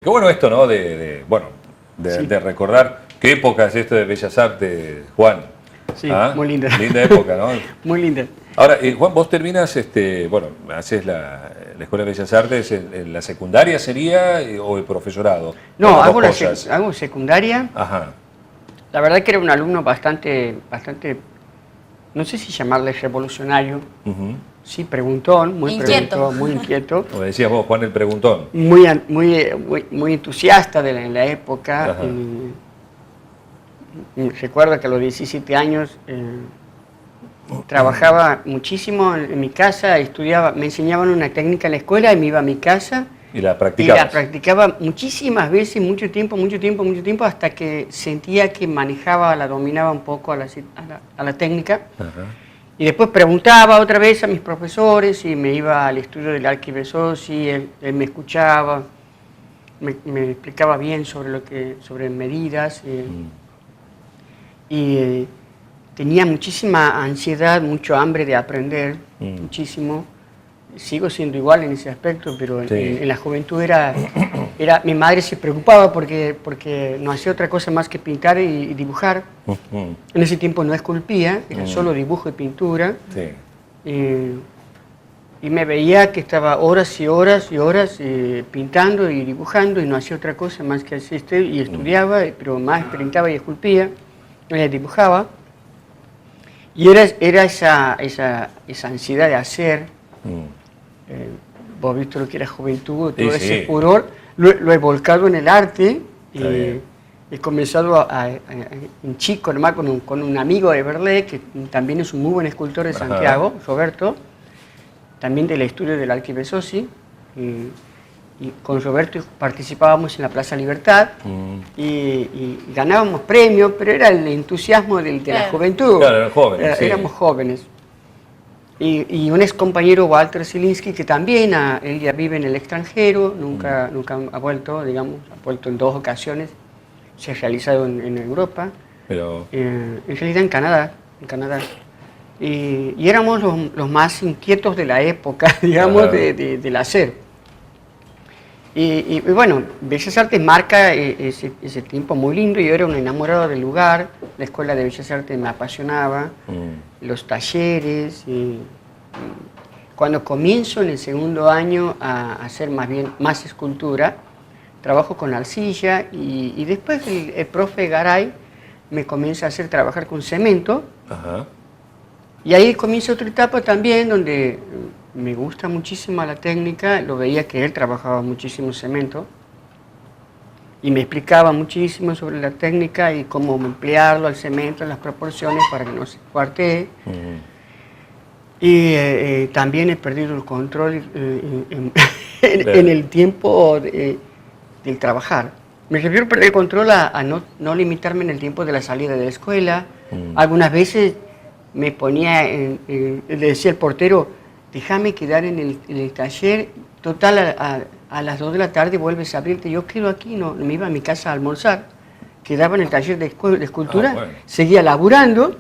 Qué bueno esto, ¿no? Sí. De recordar qué época es esto de Bellas Artes, Juan. Sí, ¿Ah? muy linda. Linda época, ¿no? Muy linda. Ahora, Juan, vos terminas, haces la Escuela de Bellas Artes, ¿en la secundaria sería o el profesorado? ¿O No, las dos hago, cosas? hago secundaria. Ajá. La verdad que era un alumno bastante, no sé si llamarle revolucionario. Ujú. Sí, preguntón, muy Inquieto. preguntón, muy inquieto. Como decías vos, Juan el Preguntón. Muy entusiasta en la época. Ajá. Y recuerdo que a los 17 años trabajaba muchísimo en mi casa, estudiaba, me enseñaban una técnica en la escuela y me iba a mi casa. Y la Y practicabas. la practicaba muchísimas veces, mucho tiempo, hasta que sentía que manejaba, la dominaba un poco a la técnica. Ajá. Y después preguntaba otra vez a mis profesores y me iba al estudio del Arquivesosi, él me escuchaba, me explicaba bien sobre medidas. Y tenía muchísima ansiedad, mucho hambre de aprender, muchísimo. Sigo siendo igual en ese aspecto, pero Sí. en la juventud mi madre se preocupaba porque no hacía otra cosa más que pintar y dibujar. Ujú. En ese tiempo no esculpía, era solo dibujo y pintura. Sí. Y me veía que estaba horas y horas y horas pintando y dibujando y no hacía otra cosa más que hacer esto y estudiaba, pero más pintaba y esculpía, dibujaba. Y era esa ansiedad de hacer. Vos viste lo que era juventud, todo Sí, ese sí. furor, lo he volcado en el arte. Está bien. He comenzado en chico nomás con un amigo de Berlé, que también es un muy buen escultor de Ajá. Santiago, Roberto, también del estudio del Arquivesosi. Y con Roberto participábamos en la Plaza Libertad y ganábamos premios, pero era el entusiasmo de la Claro. juventud. Claro, eran jóvenes, sí. Éramos jóvenes. Y un ex compañero, Walter Zielinski, que también él ya vive en el extranjero, nunca ha vuelto, digamos, ha vuelto en 2 ocasiones, se ha realizado en Europa, Pero, en realidad en Canadá. Y éramos los más inquietos de la época, digamos, Ajá. del hacer. Y bueno, Bellas Artes marca ese tiempo muy lindo. Yo era un enamorado del lugar, la Escuela de Bellas Artes me apasionaba, los talleres. Y cuando comienzo en el segundo año a hacer más escultura, trabajo con arcilla y después el profe Garay me comienza a hacer trabajar con cemento. ajá. Y ahí comienza otra etapa también donde me gusta muchísimo la técnica, lo veía que él trabajaba muchísimo cemento y me explicaba muchísimo sobre la técnica y cómo emplearlo al cemento, las proporciones para que no se cuartee. Y también he perdido el control en el tiempo del trabajar. Me refiero a perder el control a no limitarme en el tiempo de la salida de la escuela. Algunas veces me ponía, le decía al portero, déjame quedar en el taller, total a las 2 de la tarde vuelves a abrirte, yo quedo aquí, no me iba a mi casa a almorzar, quedaba en el taller de escultura, Bueno. seguía laburando,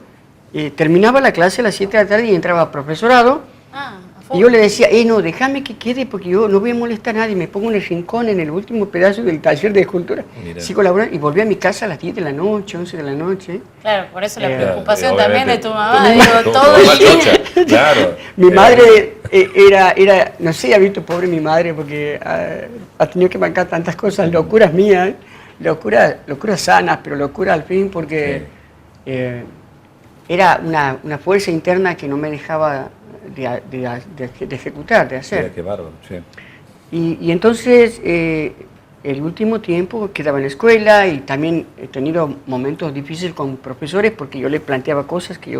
terminaba la clase a las 7 de la tarde y entraba a profesorado. A Y full. yo le decía, no, déjame que quede porque yo no voy a molestar a nadie, me pongo en el rincón, en el último pedazo del taller de escultura, Mira. sigo laburando y volví a mi casa a las 10 de la noche, 11 de la noche. Claro, por eso la Eh, preocupación Claro, también de obviamente. tu mamá, digo, Tu todo mamá el día. chocha, claro. Mi madre era, no sé, ha visto pobre mi madre porque ha tenido que bancar tantas cosas, locuras mías, locuras sanas, pero locuras al fin porque era una fuerza interna que no me dejaba de ejecutar, de hacer. Mira, qué bárbaro, sí. Y entonces, el último tiempo quedaba en la escuela y también he tenido momentos difíciles con profesores porque yo les planteaba cosas que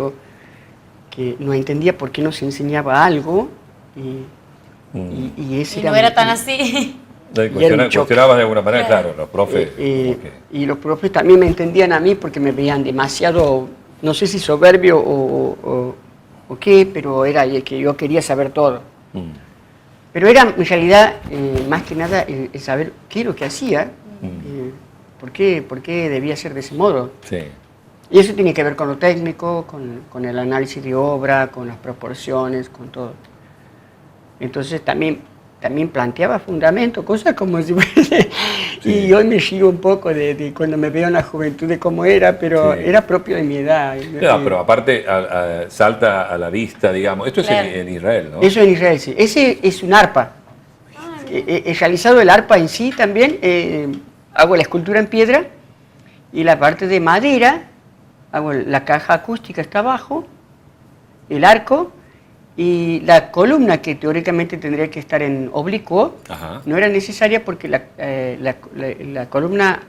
no entendía por qué no se enseñaba algo y ese Y no era tan así. Y era un choque. Cuestionabas de alguna manera, Claro. claro, los profes. como que- y los profes también me entendían a mí porque me veían demasiado, no sé si soberbio o qué, pero era que yo quería saber todo. Pero era en realidad, más que nada, el saber qué es lo que hacía, por qué debía ser de ese modo. Sí. Y eso tiene que ver con lo técnico, con el análisis de obra, con las proporciones, con todo. Entonces también también planteaba fundamentos, cosas como si fuese... Sí. Y hoy me río un poco de cuando me veo en la juventud de cómo era, pero Sí. era propio de mi edad. No, pero aparte salta a la vista, digamos. Esto Claro. es en Israel, ¿no? Eso en Israel, sí. Ese es un arpa. He realizado el arpa en sí también. Hago la escultura en piedra y la parte de madera, hago la caja acústica está abajo, el arco y la columna que teóricamente tendría que estar en oblicuo. Ajá. No era necesaria porque la columna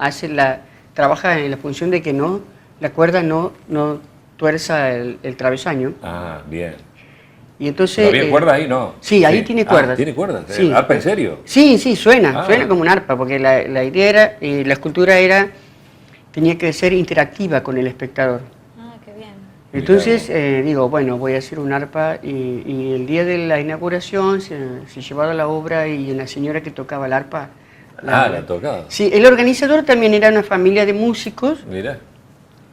trabaja en la función de que la cuerda no tuerza el travesaño. Ah, bien. Y entonces, ¿Pero bien cuerda ahí? No. Sí, ahí tiene cuerdas. ¿Tiene cuerdas? Sí. ¿Arpa en serio? Sí, suena Ah. como un arpa, porque la idea era, la escultura tenía que ser interactiva con el espectador. Ah, qué bien. Entonces digo, bueno, voy a hacer un arpa y el día de la inauguración se llevaba la obra y una señora que tocaba el arpa. La han tocado. Sí, el organizador también era una familia de músicos Mira.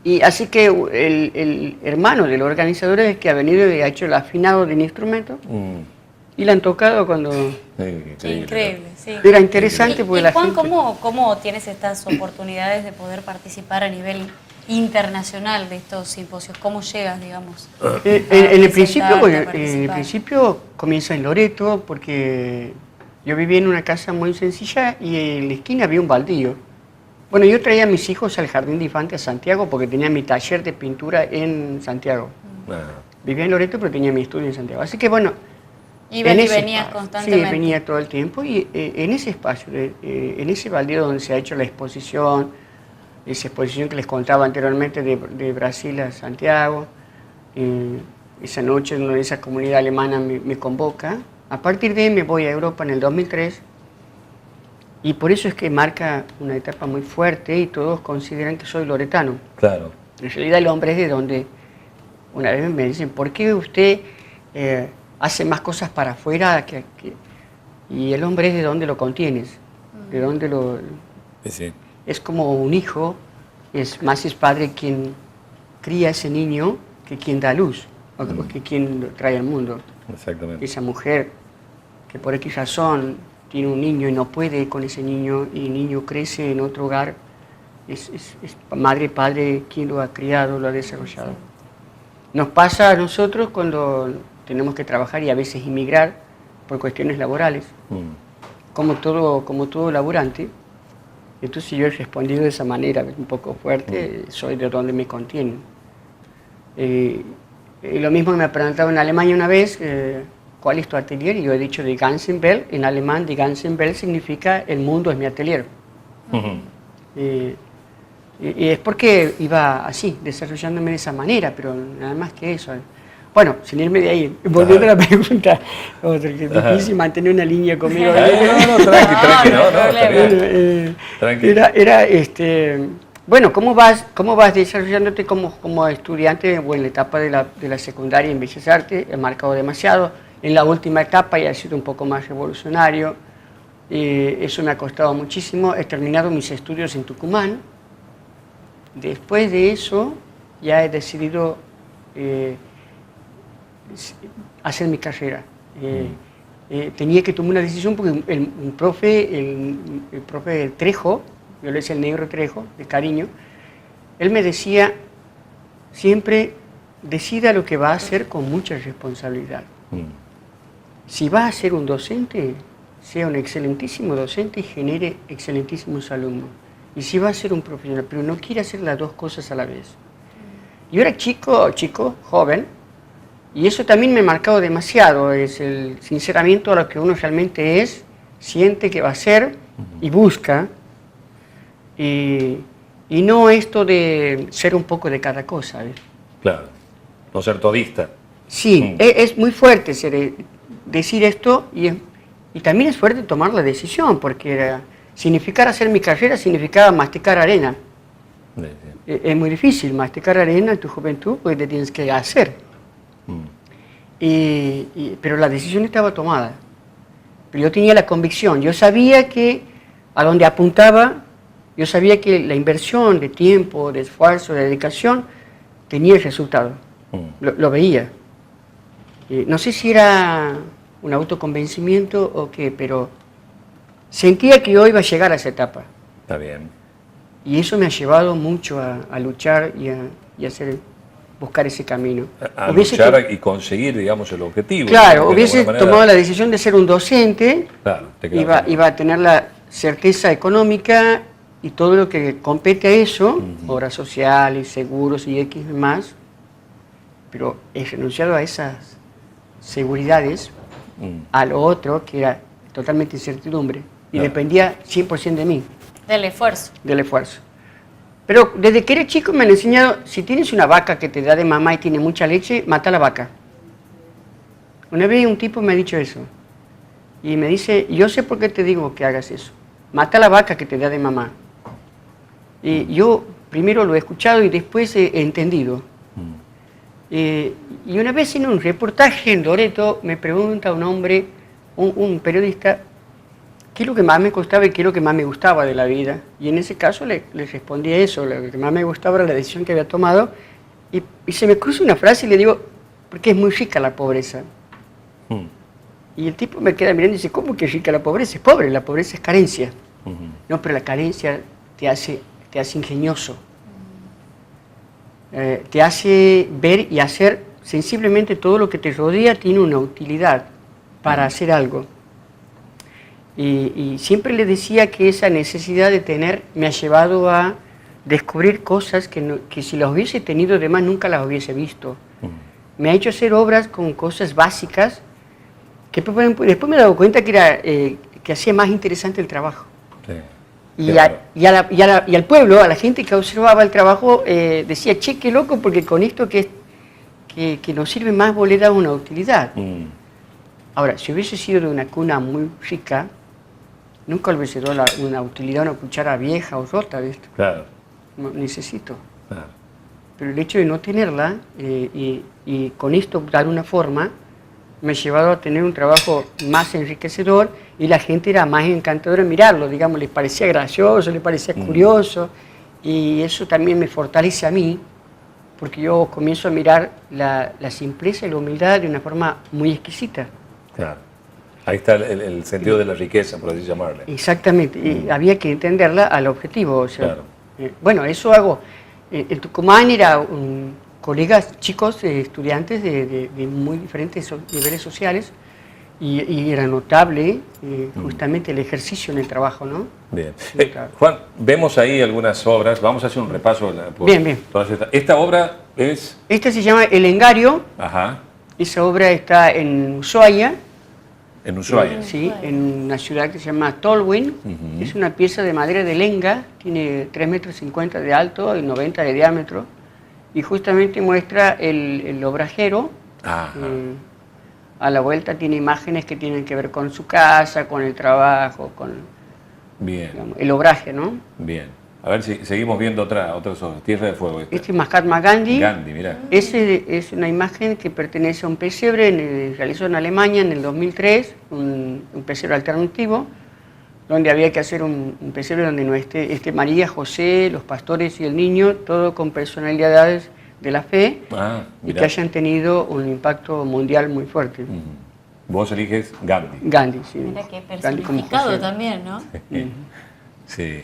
y así que el hermano del organizador es que ha venido y ha hecho el afinado del instrumento y la han tocado cuando... Increíble, sí. Era interesante porque Y la Juan, gente... ¿cómo tienes estas oportunidades de poder participar a nivel internacional de estos simposios? ¿Cómo llegas, digamos? En el principio, presentarte, a en el participar? principio comienza en Loreto porque yo vivía en una casa muy sencilla y en la esquina había un baldío. Bueno, yo traía a mis hijos al Jardín de Infantes a Santiago porque tenía mi taller de pintura en Santiago. Vivía en Loreto pero tenía mi estudio en Santiago. Así que bueno... Ibas en y ese venías espacio, constantemente. Sí, venía todo el tiempo y en ese espacio, en ese baldío donde se ha hecho la exposición, esa exposición que les contaba anteriormente de Brasil a Santiago, esa noche donde esa comunidad alemana me convoca. A partir de ahí me voy a Europa en el 2003 y por eso es que marca una etapa muy fuerte y todos consideran que soy loretano. Claro. En realidad el hombre es de donde, una vez me dicen, ¿por qué usted hace más cosas para afuera y el hombre es de donde lo contienes? De donde lo... Sí. Es como un hijo, es padre quien cría a ese niño que quien da luz, o que quien lo trae al mundo. Exactamente. Esa mujer que por X razón tiene un niño y no puede con ese niño, y el niño crece en otro hogar, es madre, padre quien lo ha criado, lo ha desarrollado. Nos pasa a nosotros cuando tenemos que trabajar y a veces emigrar por cuestiones laborales, como todo laburante. Entonces yo he respondido de esa manera, un poco fuerte, soy de donde me contienen. Lo mismo que me preguntaba en Alemania una vez, ¿cuál es tu atelier? Y yo he dicho de ganzen Welt. En alemán, de ganzen Welt significa el mundo es mi atelier. Y es porque iba así, desarrollándome de esa manera, pero nada más que eso. Bueno, sin irme de ahí, volviendo a la pregunta, que es difícil mantener una línea conmigo. No, tranqui, problema. Bueno, ¿cómo vas desarrollándote como estudiante? Bueno, en la etapa de la secundaria en Bellas Artes he marcado demasiado. En la última etapa ya he sido un poco más revolucionario. Eso me ha costado muchísimo. He terminado mis estudios en Tucumán. Después de eso ya he decidido hacer mi carrera. Tenía que tomar una decisión porque el profe Trejo, yo le decía el negro Trejo, de cariño, él me decía siempre, decida lo que va a hacer con mucha responsabilidad. Si va a ser un docente, sea un excelentísimo docente y genere excelentísimos alumnos. Y si va a ser un profesional, pero no quiere hacer las dos cosas a la vez. Yo era chico, joven, y eso también me ha marcado demasiado. Es el sinceramiento a lo que uno realmente es, siente que va a ser y busca. Y no esto de ser un poco de cada cosa. ¿Ves? Claro, no ser todista. Sí, es muy fuerte decir esto y también es fuerte tomar la decisión, porque significar hacer mi carrera significaba masticar arena. Es muy difícil masticar arena en tu juventud porque te tienes que hacer. Pero la decisión estaba tomada. Pero yo tenía la convicción, yo sabía que a donde apuntaba, yo sabía que la inversión de tiempo, de esfuerzo, de dedicación, tenía el resultado. Lo veía. No sé si era un autoconvencimiento o qué, pero sentía que yo iba a llegar a esa etapa. Está bien. Y eso me ha llevado mucho a luchar y a buscar ese camino. A luchar y conseguir, digamos, el objetivo. Claro, de hubiese alguna manera. tomado la decisión de ser un docente, Claro, te quedaba iba a tener la certeza económica y todo lo que compete a eso, obras sociales, seguros y X más, pero he renunciado a esas seguridades, a lo otro que era totalmente incertidumbre y Claro. dependía 100% de mí, Del esfuerzo. del esfuerzo. Pero desde que era chico me han enseñado, si tienes una vaca que te da de mamá y tiene mucha leche, mata a la vaca. Una vez un tipo me ha dicho eso. Y me dice, yo sé por qué te digo que hagas eso. Mata a la vaca que te da de mamá. Y yo primero lo he escuchado y después he entendido. Y una vez en un reportaje en Loreto me pregunta un hombre, un periodista, qué es lo que más me costaba y qué es lo que más me gustaba de la vida. Y en ese caso le respondí eso, lo que más me gustaba era la decisión que había tomado. Y se me cruza una frase y le digo, porque es muy rica la pobreza. Y el tipo me queda mirando y dice, ¿cómo que es rica la pobreza? Es pobre, la pobreza es carencia. No, pero la carencia te hace ingenioso. Te hace ver y hacer sensiblemente todo lo que te rodea tiene una utilidad para hacer algo. Y siempre le decía que esa necesidad de tener me ha llevado a descubrir cosas que si las hubiese tenido además nunca las hubiese visto. Me ha hecho hacer obras con cosas básicas que después me he dado cuenta que hacía más interesante el trabajo. Sí. Y, Claro. y al pueblo, a la gente que observaba el trabajo, decía, che, qué loco, porque con esto que nos sirve más vos le das una utilidad. Ahora, si hubiese sido de una cuna muy rica, nunca le hubiese dado una utilidad, una cuchara vieja o rota, ¿viste? Claro. No, necesito. Claro. Pero el hecho de no tenerla y con esto dar una forma, me ha llevado a tener un trabajo más enriquecedor y la gente era más encantadora en mirarlo, digamos, les parecía gracioso, les parecía curioso y eso también me fortalece a mí porque yo comienzo a mirar la simpleza y la humildad de una forma muy exquisita. Claro. Ahí está el sentido de la riqueza, por así llamarle. Exactamente, y había que entenderla al objetivo. O sea, Claro. Bueno, eso hago. En Tucumán era colegas, chicos, estudiantes de muy diferentes niveles sociales y era notable justamente el ejercicio en el trabajo, ¿no? Bien. Claro. Juan, vemos ahí algunas obras, vamos a hacer un repaso. Bien. Todas estas. Esta obra es... Esta se llama El Engario, Ajá, esa obra está en Ushuaia, en Ushuaia. sí, en una ciudad que se llama Tolwyn. Es una pieza de madera de lenga, tiene 3,50 metros de alto y 90 de diámetro, y justamente muestra el obrajero. Ajá. A la vuelta tiene imágenes que tienen que ver con su casa, con el trabajo, con Bien, digamos, el obraje, ¿no? bien. A ver si seguimos viendo otras obras. Tierra de Fuego. Esta. Este es Mahatma Gandhi. Gandhi, mirá. Ese es una imagen que pertenece a un pesebre, realizó en Alemania en el 2003, un pesebre alternativo, donde había que hacer un pesebre donde no esté María, José, los pastores y el niño, todo con personalidades de la fe y mirá. que hayan tenido un impacto mundial muy fuerte. Vos eliges Gandhi. Gandhi, sí. Mira qué Gandhi como personificado José. también, ¿no? Sí.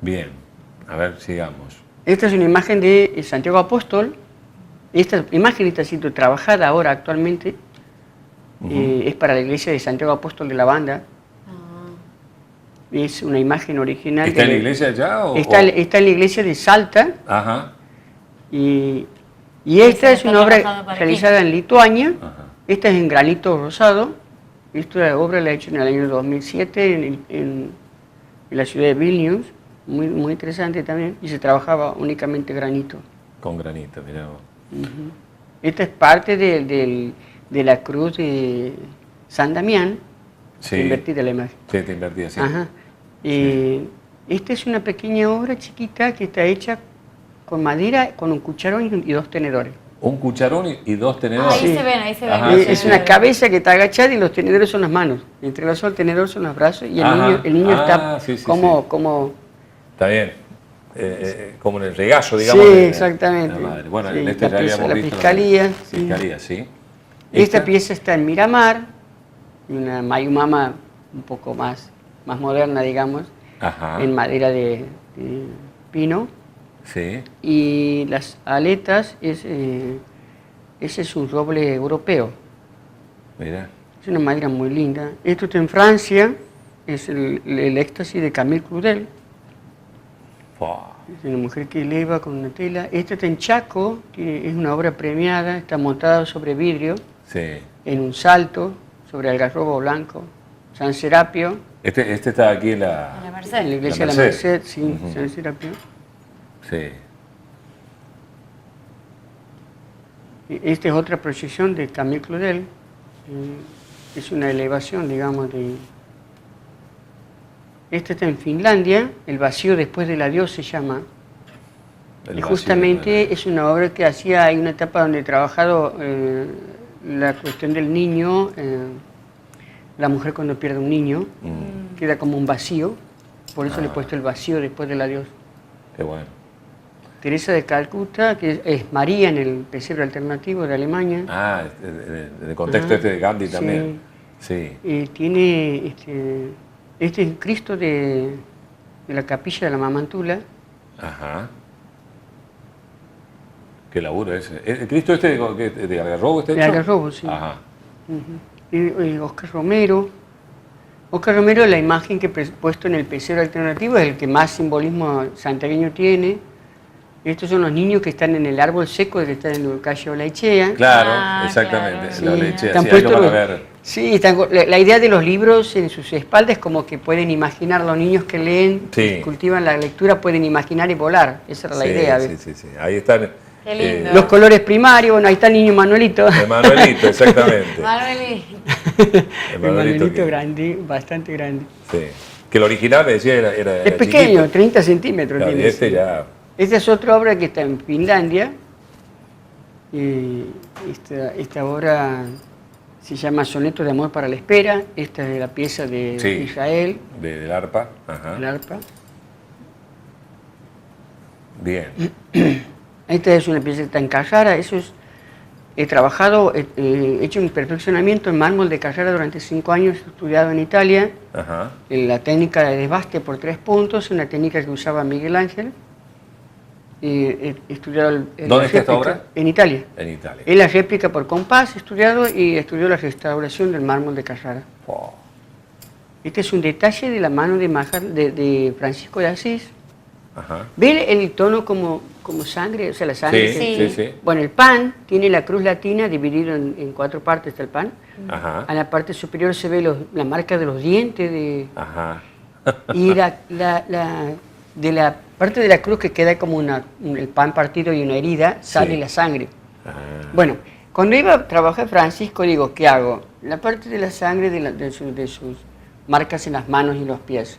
Bien. A ver, sigamos. Esta es una imagen de Santiago Apóstol. Esta imagen está siendo trabajada ahora actualmente. Es para la iglesia de Santiago Apóstol de la Banda. Es una imagen original. ¿Está en la iglesia ya o...? Está en la iglesia de Salta. Ajá. Y esta es una obra trabajado para realizada en Lituania. Ajá. Esta es en granito rosado. Esta obra la he hecho en el año 2007 en la ciudad de Vilnius. Muy, muy interesante también. Y se trabajaba únicamente granito. Con granito, mirá vos. Esta es parte de la cruz de San Damián. Sí. Invertida la imagen. Sí, te invertí así. Ajá. Esta es una pequeña obra chiquita que está hecha con madera, con un cucharón y 2 tenedores. Un cucharón y 2 tenedores. Ahí Sí. se ven, ahí se ven. Ajá, Es una cabeza que está agachada y los tenedores son las manos. Entrelazado el tenedor son los brazos y Ajá. el niño está Sí, sí, como Está bien. Como en el regazo, digamos. Sí, de exactamente. la madre. Bueno, Sí, en este la ya pieza habíamos de la visto. Fiscalía, sí. Fiscalía, sí. Esta pieza está en Miramar, y una mayumama un poco más moderna, digamos, Ajá. en madera de pino. Sí. Y las aletas, ese es un roble europeo. Mira. Es una madera muy linda. Esto está en Francia, es el éxtasis de Camille Claudel. Fua. Es una mujer que eleva con una tela. Esta está en Chaco, que es una obra premiada, está montada sobre vidrio, Sí. en un salto, sobre algarrobo blanco. San Serapio, Este está aquí en En la la... Merced. en la iglesia La de la Merced. Merced, sí, Ujú. San Serapio. Sí. Esta es otra proyección de Camille Claudel. Es una elevación, digamos, de... Esta está en Finlandia, El vacío después del adiós se llama. El Y vacío, justamente ¿no? es una obra que hacía, hay una etapa donde he trabajado la cuestión del niño, la mujer cuando pierde un niño, queda como un vacío, por eso le he puesto el vacío después del adiós. Qué bueno. Teresa de Calcuta, que es María en el pesebre alternativo de Alemania. Ah, en el contexto Ajá, de Gandhi sí. también. Sí. Tiene este es Cristo de la capilla de la Mamantula. Ajá. Qué laburo ese. ¿El Cristo de Algarrobo está De hecho? Algarrobo, sí. Ajá. Y Oscar Romero. Oscar Romero, la imagen que he puesto en el pesebre alternativo es el que más simbolismo santiagueño tiene. Estos son los niños que están en el árbol seco que está en la calle Olaechea. Claro, Ah, exactamente. claro. La Sí, leche, están así ahí lo puestos van a los- ver. Sí, la idea de los libros en sus espaldas es como que pueden imaginar, los niños que leen, Sí. que cultivan la lectura, pueden imaginar y volar. Esa era la Sí, idea. sí, sí, sí. Ahí están. Qué lindo. Los colores primarios, bueno, ahí está el niño Manuelito. Manuelito, exactamente. Manueli. El Manuelito que- grande, bastante grande. Sí. Que el original me decía era Es pequeño, chiquito. 30 centímetros Claro, y tiene. este ya. Esta es otra obra que está en Finlandia. Esta obra se llama Soneto de amor para la espera. Esta es de la pieza de Sí. Israel, Del arpa. Ajá. el arpa. Bien. Esta es una pieza que está en Carrara. He trabajado, he hecho un perfeccionamiento en mármol de Carrara durante 5 años, he estudiado en Italia. Ajá. La técnica de desbaste por 3 puntos, una técnica que usaba Miguel Ángel. He estudiado ¿Dónde está esta obra? En Italia. En Italia. Es la réplica por compás, he estudiado y estudió la restauración del mármol de Carrara. Oh. Este es un detalle de la mano de Francisco de Asís. Ajá. ¿Ve el tono como sangre? O sea, la sangre. Sí, Sí. sí, sí. Bueno, el pan tiene la cruz latina dividido en 4 partes del pan. Ajá. A la parte superior se ve la marca de los dientes Ajá. y de la parte de la cruz que queda como el pan partido y una herida, sale Sí. la sangre. Ah. Bueno, cuando iba a trabajar Francisco, digo, ¿qué hago? La parte de la sangre de sus marcas en las manos y los pies.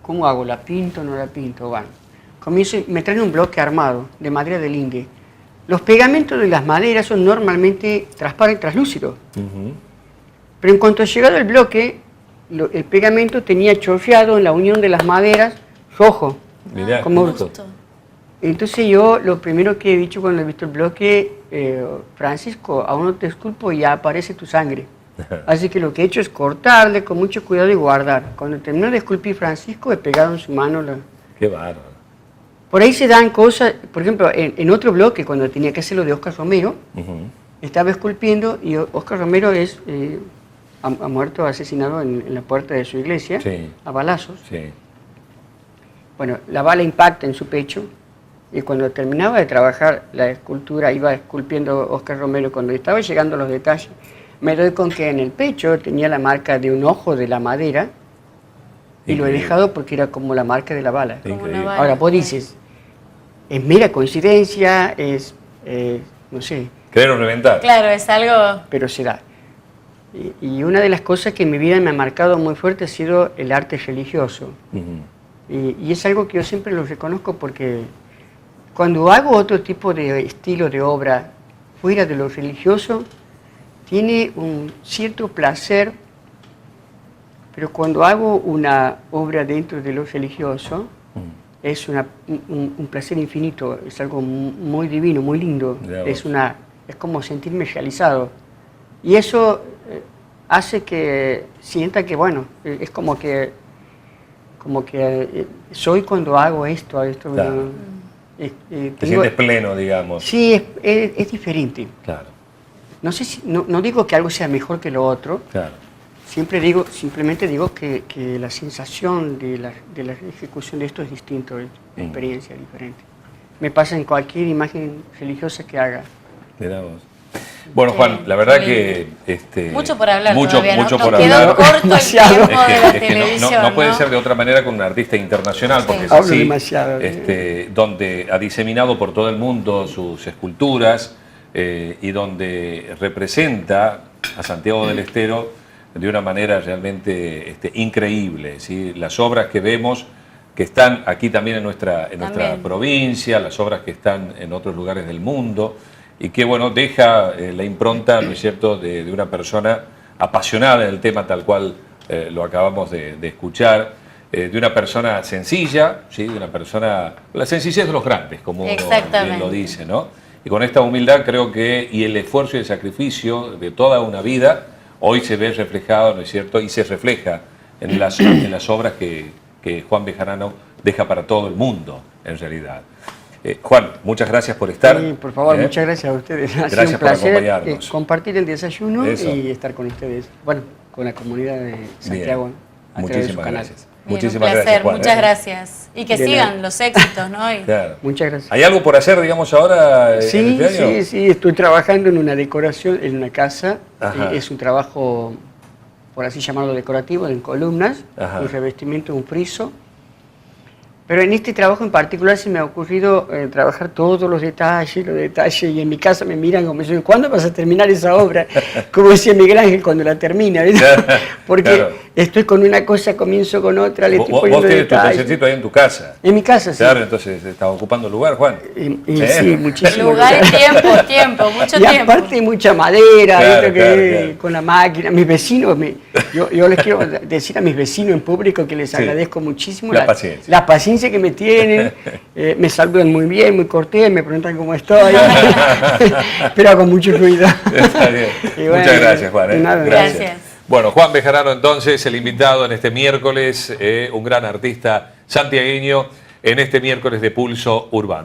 ¿Cómo hago? ¿La pinto o no la pinto? Bueno, comienzo, me traen un bloque armado de madera del Inge. Los pegamentos de las maderas son normalmente transparentes, translúcidos. Ujú. Pero en cuanto ha llegado el bloque, el pegamento tenía chorreado en la unión de las maderas rojo. Mirá, Como- justo. Justo. Entonces yo lo primero que he dicho cuando he visto el bloque, Francisco, aún no te esculpo y ya aparece tu sangre. Así que lo que he hecho es cortarle con mucho cuidado y guardar. Cuando terminó de esculpir Francisco, he pegado en su mano. Qué bárbaro. Por ahí se dan cosas, por ejemplo, en otro bloque, cuando tenía que hacerlo de Oscar Romero, Ujú. estaba esculpiendo y Oscar Romero ha muerto asesinado en la puerta de su iglesia, Sí. a balazos. Sí. Bueno, la bala impacta en su pecho y cuando terminaba de trabajar la escultura, iba esculpiendo Oscar Romero, cuando estaba llegando a los detalles, me doy con que en el pecho tenía la marca de un ojo de la madera y lo he Increíble. dejado porque era como la marca de la bala. Como Increíble. una bala. Ahora vos dices, es mera coincidencia, no sé, Querer o reventar. Claro, es algo. pero se da. Y una de las cosas que en mi vida me ha marcado muy fuerte ha sido el arte religioso. Ujú. Y es algo que yo siempre lo reconozco porque cuando hago otro tipo de estilo de obra fuera de lo religioso, tiene un cierto placer, pero cuando hago una obra dentro de lo religioso, es un placer infinito, es algo muy divino, muy lindo, Mirá vos. es como sentirme realizado. Y eso hace que sienta que, bueno, es como que soy cuando hago esto. Claro. Te sientes pleno, digamos. Sí, es diferente. Claro, No sé no digo que algo sea mejor que lo otro. claro. Simplemente digo que la sensación de la ejecución de esto es distinto, es una experiencia diferente. Me pasa en cualquier imagen religiosa que haga. Mirá vos. Bueno, Juan, la verdad que... mucho por hablar mucho todavía, por nos hablar. quedó corto el Demasiado. tiempo de la Es que televisión, no puede ser de otra manera con un artista internacional, Sí. porque es Hablo así, demasiado. donde ha diseminado por todo el mundo sus esculturas y donde representa a Santiago del Estero de una manera realmente increíble, ¿sí? Las obras que vemos, que están aquí también en nuestra provincia, las obras que están en otros lugares del mundo, y que, bueno, deja la impronta, ¿no es cierto?, de una persona apasionada en el tema tal cual lo acabamos de escuchar, de una persona sencilla, ¿sí?, de una persona... La sencillez de los grandes, como uno bien lo dice, ¿no? Y con esta humildad creo que, y el esfuerzo y el sacrificio de toda una vida, hoy se ve reflejado, ¿no es cierto?, y se refleja en las obras que Juan Bejarano deja para todo el mundo, en realidad. Juan, muchas gracias por estar. Sí, por favor, muchas gracias a ustedes. Ha Gracias sido un por placer acompañarnos. compartir el desayuno Eso. y estar con ustedes. Bueno, con la comunidad de Santiago. A través de su Muchísimas canal. gracias. Bien, Muchísimas un placer, gracias, Juan. muchas gracias. Y que De sigan nada. los éxitos, ¿no? Y Claro. Muchas gracias. ¿Hay algo por hacer, digamos, ahora Sí, en este año? sí, estoy trabajando en una decoración, en una casa. Ajá. Es un trabajo, por así llamarlo, decorativo, en columnas, Ajá. un revestimiento, un friso. Pero en este trabajo en particular se me ha ocurrido trabajar todos los detalles, y en mi casa me miran como diciendo, ¿cuándo vas a terminar esa obra? Como decía Miguel Ángel cuando la termina, ¿verdad? Claro, Porque claro. estoy con una cosa, comienzo con otra, le estoy Vos poniendo tienes tu detalles. tallercito ahí en tu casa. En mi casa, sí. Claro, entonces estás ocupando lugar, Juan. Sí, muchísimo. lugar y tiempo, mucho Y tiempo. aparte mucha madera, Claro, ¿viste? Que claro. con la máquina. Mis vecinos, yo les quiero decir a mis vecinos en público que les Sí. agradezco muchísimo La paciencia. la paciencia que me tienen. Me saludan muy bien, muy cortés, me preguntan cómo estoy, pero con mucho cuidado. Está bien. Y bueno, Muchas gracias, Juan. de nada. Gracias. Bueno, Juan Bejarano, entonces, el invitado en este miércoles, un gran artista santiagueño, en este miércoles de Pulso Urbano.